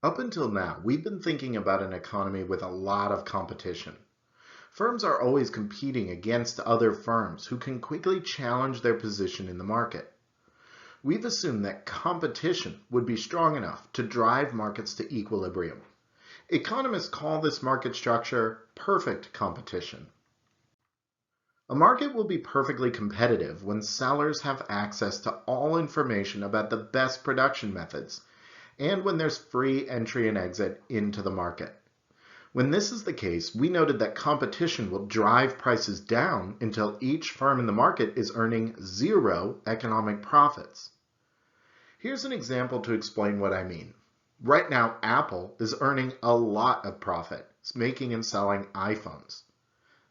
Up until now, we've been thinking about an economy with a lot of competition. Firms are always competing against other firms who can quickly challenge their position in the market. We've assumed that competition would be strong enough to drive markets to equilibrium. Economists call this market structure perfect competition. A market will be perfectly competitive when sellers have access to all information about the best production methods and when there's free entry and exit into the market. When this is the case, we noted that competition will drive prices down until each firm in the market is earning zero economic profits. Here's an example to explain what I mean. Right now, Apple is earning a lot of profit. It's making and selling iPhones.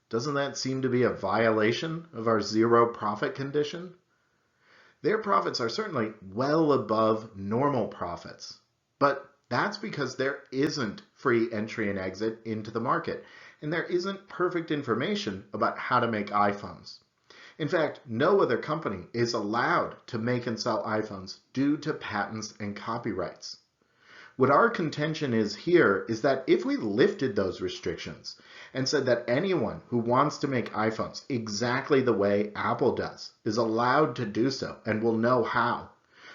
Doesn't that seem to be a violation of our zero profit condition? Their profits are certainly well above normal profits, but that's because there isn't free entry and exit into the market, and there isn't perfect information about how to make iPhones. In fact, no other company is allowed to make and sell iPhones due to patents and copyrights. What our contention is here is that if we lifted those restrictions and said that anyone who wants to make iPhones exactly the way Apple does is allowed to do so and will know how,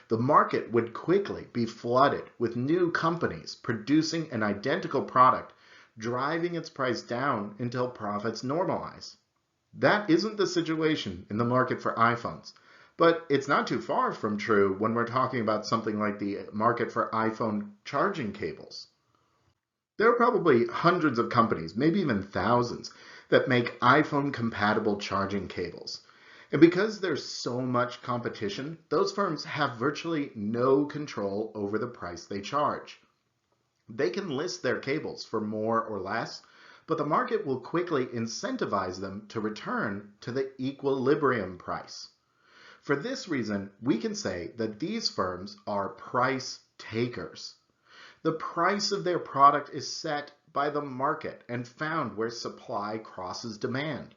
the market would quickly be flooded with new companies producing an identical product, driving its price down until profits normalize. That isn't the situation in the market for iPhones, but it's not too far from true when we're talking about something like the market for iPhone charging cables. There are probably hundreds of companies, maybe even thousands, that make iPhone-compatible charging cables. And because there's so much competition, those firms have virtually no control over the price they charge. They can list their cables for more or less, but the market will quickly incentivize them to return to the equilibrium price. For this reason, we can say that these firms are price takers. The price of their product is set by the market and found where supply crosses demand.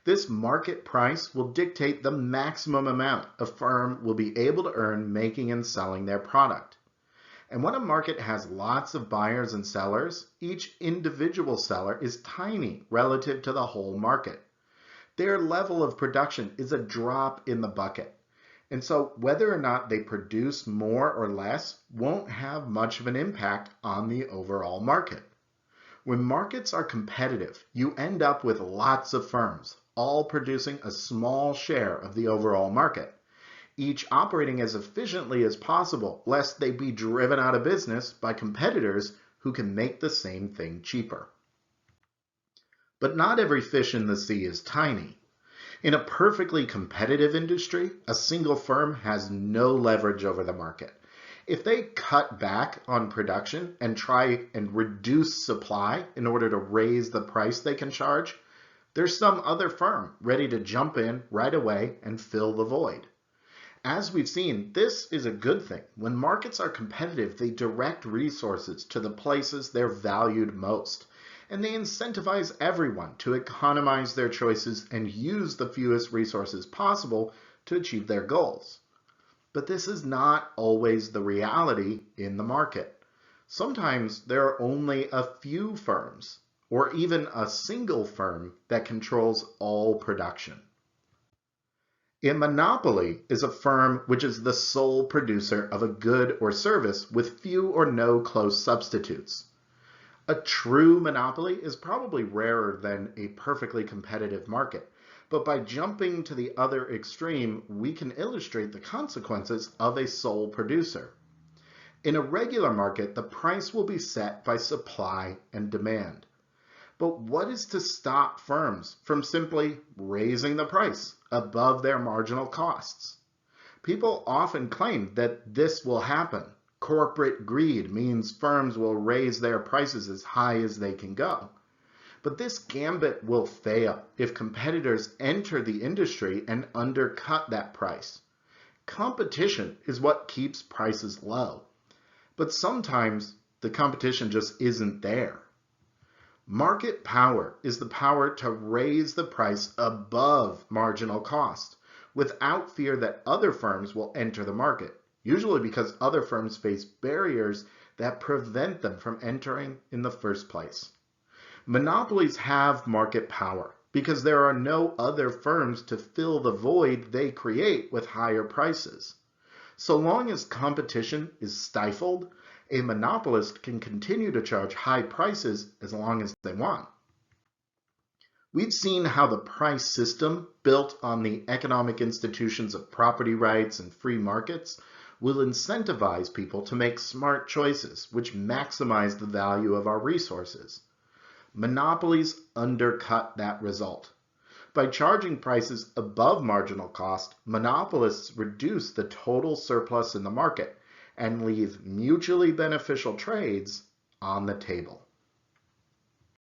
This market price will dictate the maximum amount a firm will be able to earn making and selling their product. And when a market has lots of buyers and sellers, each individual seller is tiny relative to the whole market. Their level of production is a drop in the bucket. And so whether or not they produce more or less won't have much of an impact on the overall market. When markets are competitive, you end up with lots of firms, all producing a small share of the overall market, each operating as efficiently as possible, lest they be driven out of business by competitors who can make the same thing cheaper. But not every fish in the sea is tiny. In a perfectly competitive industry, a single firm has no leverage over the market. If they cut back on production and try and reduce supply in order to raise the price they can charge, there's some other firm ready to jump in right away and fill the void. As we've seen, this is a good thing. When markets are competitive, they direct resources to the places they're valued most, and they incentivize everyone to economize their choices and use the fewest resources possible to achieve their goals. But this is not always the reality in the market. Sometimes there are only a few firms, or even a single firm, that controls all production. A monopoly is a firm which is the sole producer of a good or service with few or no close substitutes. A true monopoly is probably rarer than a perfectly competitive market, but by jumping to the other extreme, we can illustrate the consequences of a sole producer. In a regular market, the price will be set by supply and demand. But what is to stop firms from simply raising the price above their marginal costs? People often claim that this will happen. Corporate greed means firms will raise their prices as high as they can go. But this gambit will fail if competitors enter the industry and undercut that price. Competition is what keeps prices low. But sometimes the competition just isn't there. Market power is the power to raise the price above marginal cost without fear that other firms will enter the market. usually because other firms face barriers that prevent them from entering in the first place. Monopolies have market power because there are no other firms to fill the void they create with higher prices. So long as competition is stifled, a monopolist can continue to charge high prices as long as they want. We've seen how the price system, built on the economic institutions of property rights and free markets, will incentivize people to make smart choices which maximize the value of our resources. Monopolies undercut that result. By charging prices above marginal cost, monopolists reduce the total surplus in the market and leave mutually beneficial trades on the table.